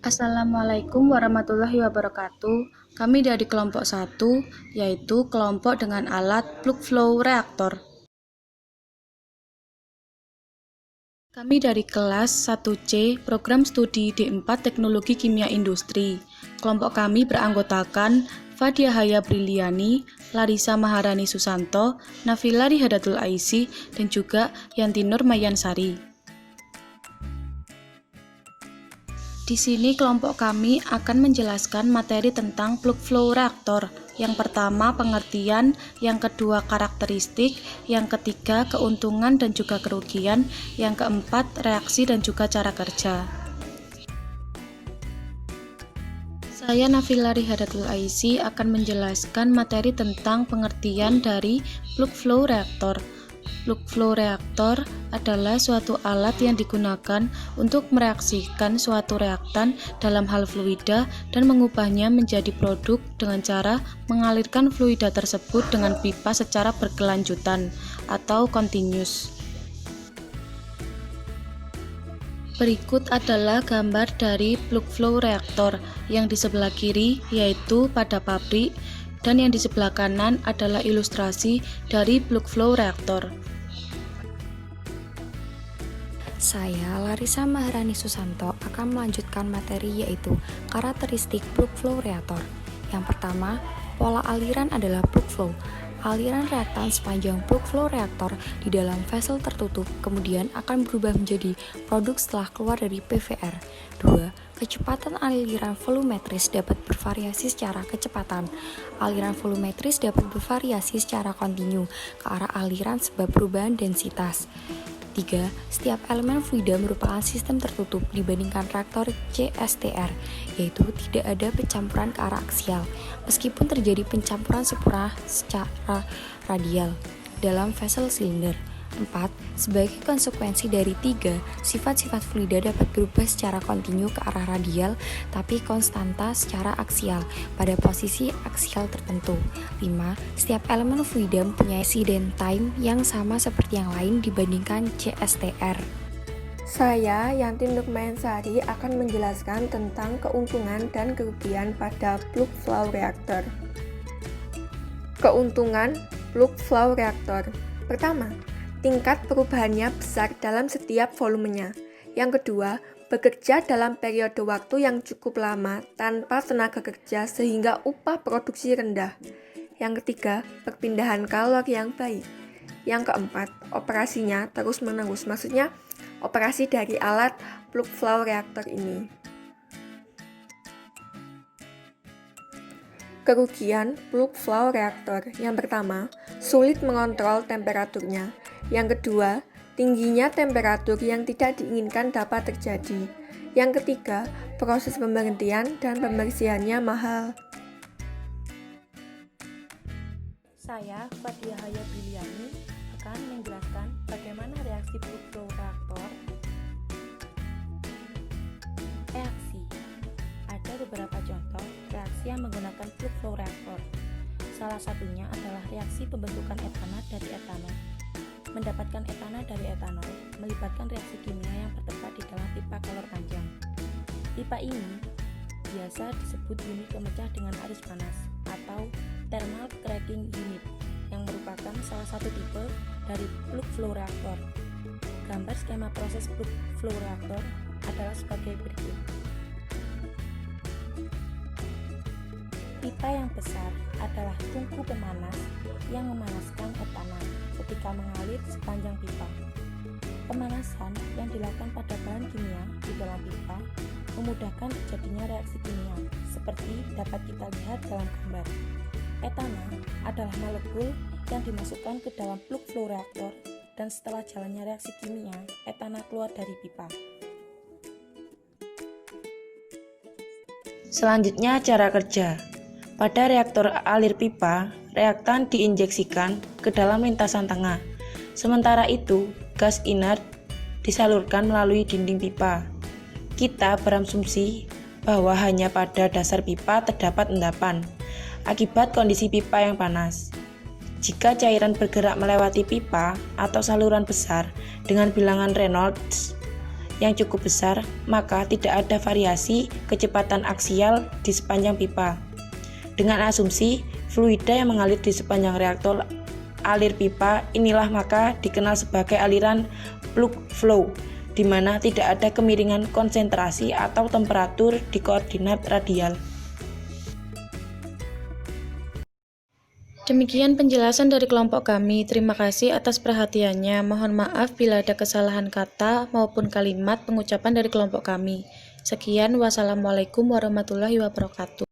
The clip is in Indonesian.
Assalamualaikum warahmatullahi wabarakatuh. Kami dari kelompok 1, yaitu kelompok dengan alat plug flow reaktor. Kami dari kelas 1C, program studi D4 Teknologi Kimia Industri. Kelompok kami beranggotakan Fadia Haya Briliani, Larissa Maharani Susanto, Nafila Rihadatul Aisy, dan juga Yanti Nur Mayansari. Di sini kelompok kami akan menjelaskan materi tentang plug flow reaktor. Yang pertama pengertian, yang kedua karakteristik, yang ketiga keuntungan dan juga kerugian, yang keempat reaksi dan juga cara kerja. Saya Nafila Rihadatul Aisy akan menjelaskan materi tentang pengertian dari plug flow reaktor. Plug flow reaktor adalah suatu alat yang digunakan untuk mereaksikan suatu reaktan dalam hal fluida dan mengubahnya menjadi produk dengan cara mengalirkan fluida tersebut dengan pipa secara berkelanjutan atau continuous. Berikut adalah gambar dari plug flow reaktor yang di sebelah kiri yaitu pada pabrik dan yang di sebelah kanan adalah ilustrasi dari plug flow reaktor. Saya, Larissa Maharani Susanto, akan melanjutkan materi yaitu karakteristik plug flow reaktor. Yang pertama, pola aliran adalah plug flow. Aliran reaktan sepanjang plug flow reaktor di dalam vessel tertutup kemudian akan berubah menjadi produk setelah keluar dari PVR. 2. Kecepatan aliran volumetris dapat bervariasi secara kecepatan. Aliran volumetris dapat bervariasi secara kontinu ke arah aliran sebab perubahan densitas. 3. Setiap elemen fluida merupakan sistem tertutup dibandingkan reaktor CSTR, yaitu tidak ada pencampuran ke arah aksial, meskipun terjadi pencampuran sempurna secara radial dalam vessel silinder. 4. Sebagai konsekuensi dari 3, sifat-sifat fluida dapat berubah secara kontinu ke arah radial tapi konstanta secara aksial pada posisi aksial tertentu. 5. Setiap elemen fluida mempunyai incident time yang sama seperti yang lain dibandingkan CSTR. Saya, Yanti Nur Mayansari, akan menjelaskan tentang keuntungan dan kerugian pada plug flow reaktor. Keuntungan plug flow reaktor. Pertama, tingkat perubahannya besar dalam setiap volumenya. Yang kedua, bekerja dalam periode waktu yang cukup lama tanpa tenaga kerja sehingga upah produksi rendah. Yang ketiga, perpindahan kalori yang baik. Yang keempat, operasinya terus-menerus, maksudnya operasi dari alat plug flow reaktor ini. Kerugian plug flow reaktor. Yang pertama, sulit mengontrol temperaturnya. Yang kedua, tingginya temperatur yang tidak diinginkan dapat terjadi. Yang ketiga, proses pemberhentian dan pembersihannya mahal. Saya, Fadia Haya Briliani, akan menjelaskan bagaimana reaksi plug flow reaktor. Reaksi. Ada beberapa contoh reaksi yang menggunakan plug flow reaktor. Salah satunya adalah reaksi pembentukan etana dari etanol. Mendapatkan etana dari etanol melibatkan reaksi kimia yang bertempat di dalam pipa galon panjang. Pipa ini biasa disebut unit pemecah dengan arus panas atau thermal cracking unit yang merupakan salah satu tipe dari plug flow reaktor. Gambar skema proses plug flow reaktor adalah sebagai berikut. Pipa yang besar adalah tungku pemanas yang memanaskan etana ketika mengalir sepanjang pipa. Pemanasan yang dilakukan pada bahan kimia di dalam pipa memudahkan terjadinya reaksi kimia seperti dapat kita lihat dalam gambar. Etana adalah molekul yang dimasukkan ke dalam plug flow reaktor dan setelah jalannya reaksi kimia, etana keluar dari pipa. Selanjutnya cara kerja. Pada reaktor alir pipa, reaktan diinjeksikan ke dalam lintasan tengah. Sementara itu, gas inert disalurkan melalui dinding pipa. Kita berasumsi bahwa hanya pada dasar pipa terdapat endapan akibat kondisi pipa yang panas. Jika cairan bergerak melewati pipa atau saluran besar dengan bilangan Reynolds yang cukup besar, maka tidak ada variasi kecepatan aksial di sepanjang pipa. Dengan asumsi fluida yang mengalir di sepanjang reaktor alir pipa inilah maka dikenal sebagai aliran plug flow, di mana tidak ada kemiringan konsentrasi atau temperatur di koordinat radial. Demikian penjelasan dari kelompok kami. Terima kasih atas perhatiannya. Mohon maaf bila ada kesalahan kata maupun kalimat pengucapan dari kelompok kami. Sekian, wassalamualaikum warahmatullahi wabarakatuh.